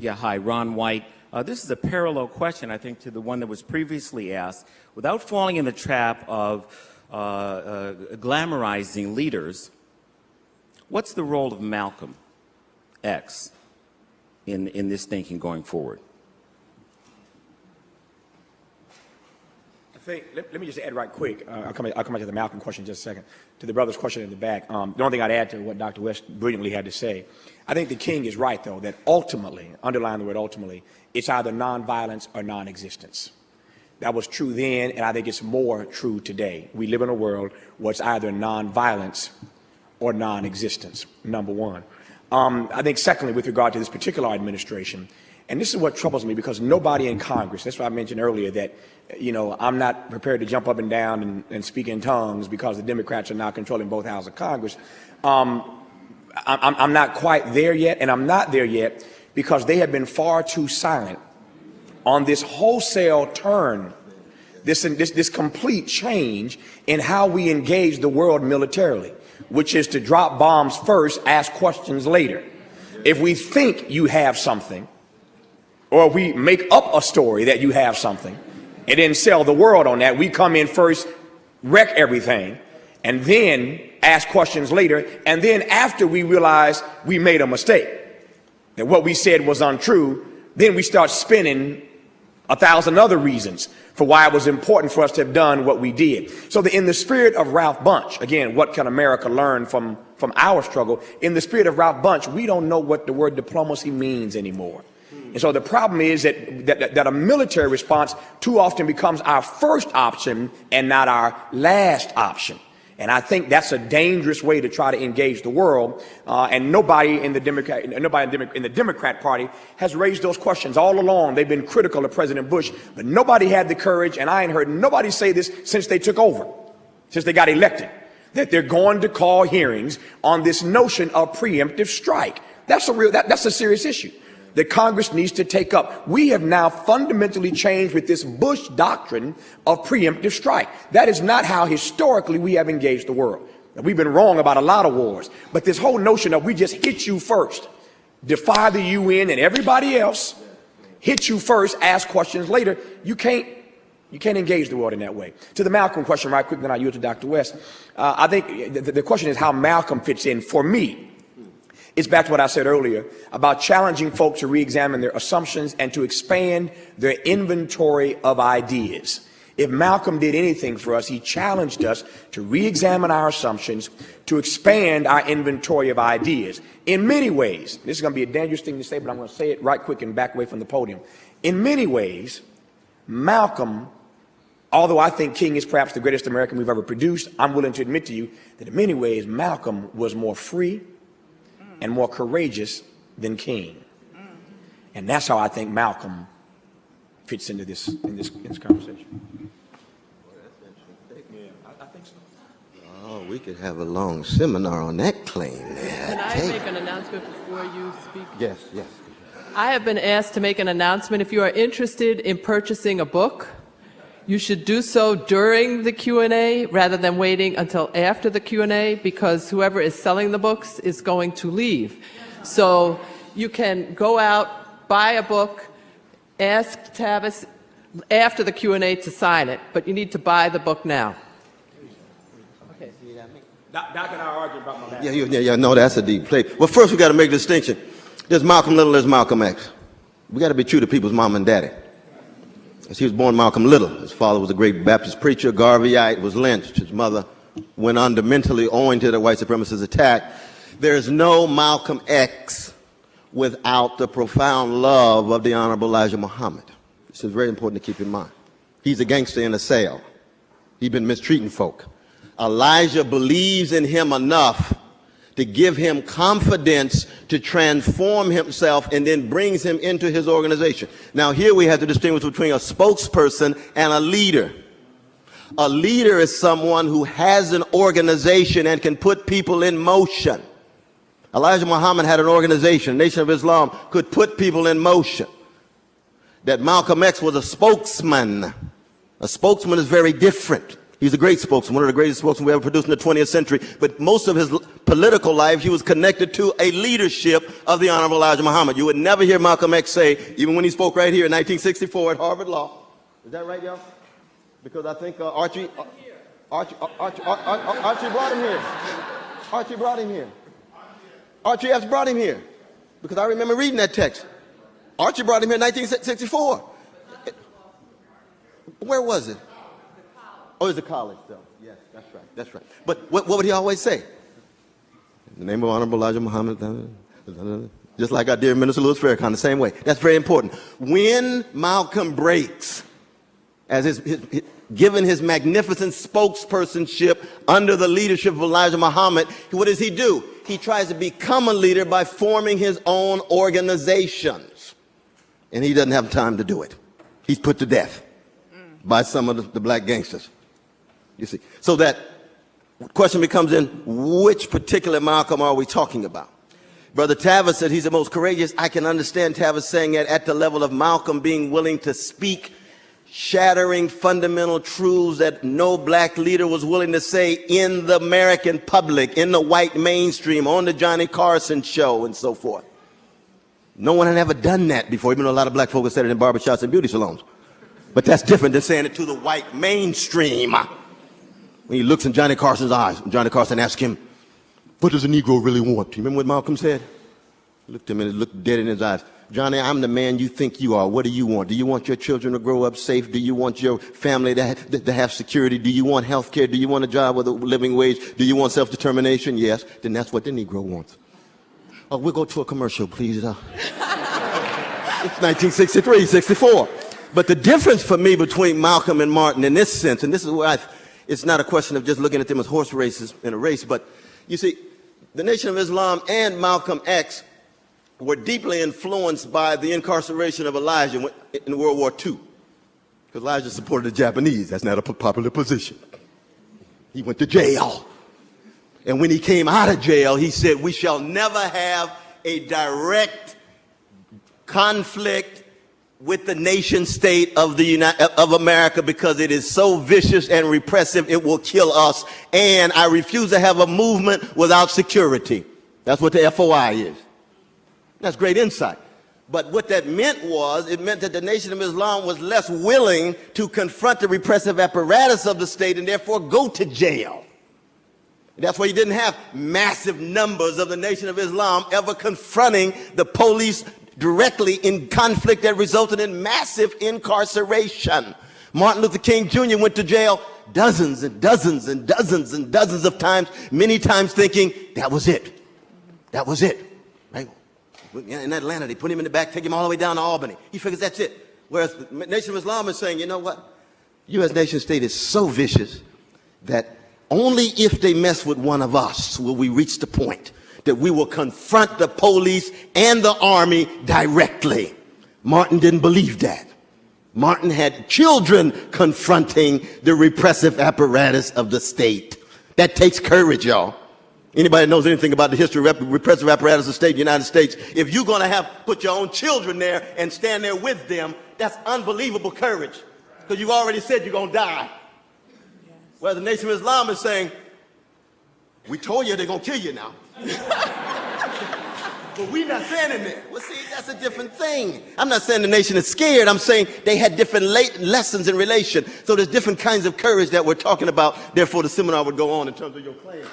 Yeah, hi, Ron White. This is a parallel question, I think, to the one that was previously asked. Without falling in the trap of glamorizing leaders, what's the role of Malcolm X in this thinking going forward? Let me just add right quick. I'll come back to the Malcolm question in just a second. To the brother's question in the back. The only thing I'd add to what Dr. West brilliantly had to say, I think the king is right, though, that ultimately, underline the word ultimately, it's either nonviolence or non-existence. That was true then, and I think it's more true today. We live in a world where it's either nonviolence or non-existence, number one. I think secondly, with regard to this particular administration, and this is what troubles me, because nobody in Congress, that's why I mentioned earlier that, you know, I'm not prepared to jump up and down and speak in tongues because the Democrats are now controlling both houses of Congress. I'm not quite there yet, and I'm not there yet because they have been far too silent on this wholesale turn, this complete change in how we engage the world militarily, which is to drop bombs first, ask questions later. If we think you have something, or we make up a story that you have something and then sell the world on that, we come in first, wreck everything, and then ask questions later, and then after we realize we made a mistake, that what we said was untrue, then we start spinning 1,000 other reasons for why it was important for us to have done what we did. So in the spirit of Ralph Bunche, again, what can America learn from our struggle? In the spirit of Ralph Bunche, we don't know what the word diplomacy means anymore. And so the problem is that a military response too often becomes our first option and not our last option. And I think that's a dangerous way to try to engage the world. And nobody in the Democrat Party has raised those questions all along. They've been critical of President Bush, but nobody had the courage, and I ain't heard nobody say this since they took over, since they got elected, that they're going to call hearings on this notion of preemptive strike. That's a serious issue that Congress needs to take up. We have now fundamentally changed with this Bush doctrine of preemptive strike. That is not how historically we have engaged the world. We've been wrong about a lot of wars, but this whole notion of we just hit you first, defy the UN and everybody else, hit you first, ask questions later, you can't engage the world in that way. To the Malcolm question right quick, then I yield to Dr. West. I think the question is how Malcolm fits in. For me, it's back to what I said earlier about challenging folks to re-examine their assumptions and to expand their inventory of ideas. If Malcolm did anything for us, he challenged us to re-examine our assumptions, to expand our inventory of ideas. In many ways, this is going to be a dangerous thing to say, but I'm going to say it right quick and back away from the podium. In many ways, Malcolm, although I think King is perhaps the greatest American we've ever produced, I'm willing to admit to you that in many ways, Malcolm was more free and more courageous than King. And that's how I think Malcolm fits into this conversation. Yeah, I think so. Oh, we could have a long seminar on that claim. Can I make an announcement before you speak? Yes, yes. I have been asked to make an announcement. If you are interested in purchasing a book, you should do so during the Q&A rather than waiting until after the Q&A, because whoever is selling the books is going to leave. So you can go out, buy a book, ask Tavis after the Q&A to sign it, but you need to buy the book now. Okay. Doc and I are arguing about my last. Yeah, no, that's a deep play. Well, first we got to make a distinction. There's Malcolm Little, there's Malcolm X. We got to be true to people's mom and daddy. He was born Malcolm Little. His father was a great Baptist preacher, Garveyite, was lynched. His mother went under mentally owing to the white supremacist attack. There's no Malcolm X without the profound love of the Honorable Elijah Muhammad. This is very important to keep in mind. He's a gangster in a cell. He's been mistreating folk. Elijah believes in him enough to give him confidence to transform himself and then brings him into his organization. Now here we have to distinguish between a spokesperson and a leader. A leader is someone who has an organization and can put people in motion. Elijah Muhammad had an organization. The Nation of Islam could put people in motion. That Malcolm X was a spokesman. A spokesman is very different. He's a great spokesman, one of the greatest spokesmen we ever produced in the 20th century. But most of his political life, he was connected to a leadership of the Honorable Elijah Muhammad. You would never hear Malcolm X say, even when he spoke right here in 1964 at Harvard Law. Is that right, y'all? Because I think Archie brought him here. Archie brought him here. Archie F. brought him here. Because I remember reading that text. Archie brought him here in 1964. Where was it? Oh, it was a college, though. Yes, that's right. That's right. But what would he always say? In the name of Honorable Elijah Muhammad, just like our dear Minister Louis Farrakhan, the same way. That's very important. When Malcolm breaks, as given his magnificent spokespersonship under the leadership of Elijah Muhammad, what does he do? He tries to become a leader by forming his own organizations. And he doesn't have time to do it. He's put to death by some of the black gangsters. You see, so that question becomes in, which particular Malcolm are we talking about? Brother Tavis said he's the most courageous. I can understand Tavis saying that at the level of Malcolm being willing to speak shattering fundamental truths that no black leader was willing to say in the American public, in the white mainstream, on the Johnny Carson show and so forth. No one had ever done that before, even though a lot of black folks said it in barbershops and beauty salons. But that's different than saying it to the white mainstream. When he looks in Johnny Carson's eyes, and Johnny Carson asks him, what does a Negro really want? You remember what Malcolm said? He looked at him and looked dead in his eyes. Johnny, I'm the man you think you are. What do you want? Do you want your children to grow up safe? Do you want your family to have security? Do you want health care? Do you want a job with a living wage? Do you want self-determination? Yes. Then that's what the Negro wants. Oh, we'll go to a commercial, please. It's 1963, 64. But the difference for me between Malcolm and Martin in this sense, and this is where it's not a question of just looking at them as horse races in a race, but you see, the Nation of Islam and Malcolm X were deeply influenced by the incarceration of Elijah in World War II. Because Elijah supported the Japanese. That's not a popular position. He went to jail. And when he came out of jail, he said, we shall never have a direct conflict with the nation state of America because it is so vicious and repressive, it will kill us. And I refuse to have a movement without security. That's what the FOI is. That's great insight. But what that meant was, it meant that the Nation of Islam was less willing to confront the repressive apparatus of the state and therefore go to jail. That's why you didn't have massive numbers of the Nation of Islam ever confronting the police directly in conflict that resulted in massive incarceration. Martin Luther King Jr. went to jail dozens and dozens and dozens and dozens of times, many times thinking, that was it. That was it. Right? In Atlanta, they put him in the back, take him all the way down to Albany. He figures that's it. Whereas the Nation of Islam is saying, you know what? U.S. nation state is so vicious that only if they mess with one of us will we reach the point that we will confront the police and the army directly. Martin didn't believe that. Martin had children confronting the repressive apparatus of the state. That takes courage, y'all. Anybody that knows anything about the history of repressive apparatus of the state, United States, if you're going to put your own children there and stand there with them, that's unbelievable courage. Because you already said you're going to die. Whereas the Nation of Islam is saying, we told you they're going to kill you now. But we're not standing there. Well, see, that's a different thing. I'm not saying the nation is scared. I'm saying they had different lessons in relation. So there's different kinds of courage that we're talking about. Therefore, the seminar would go on in terms of your claim.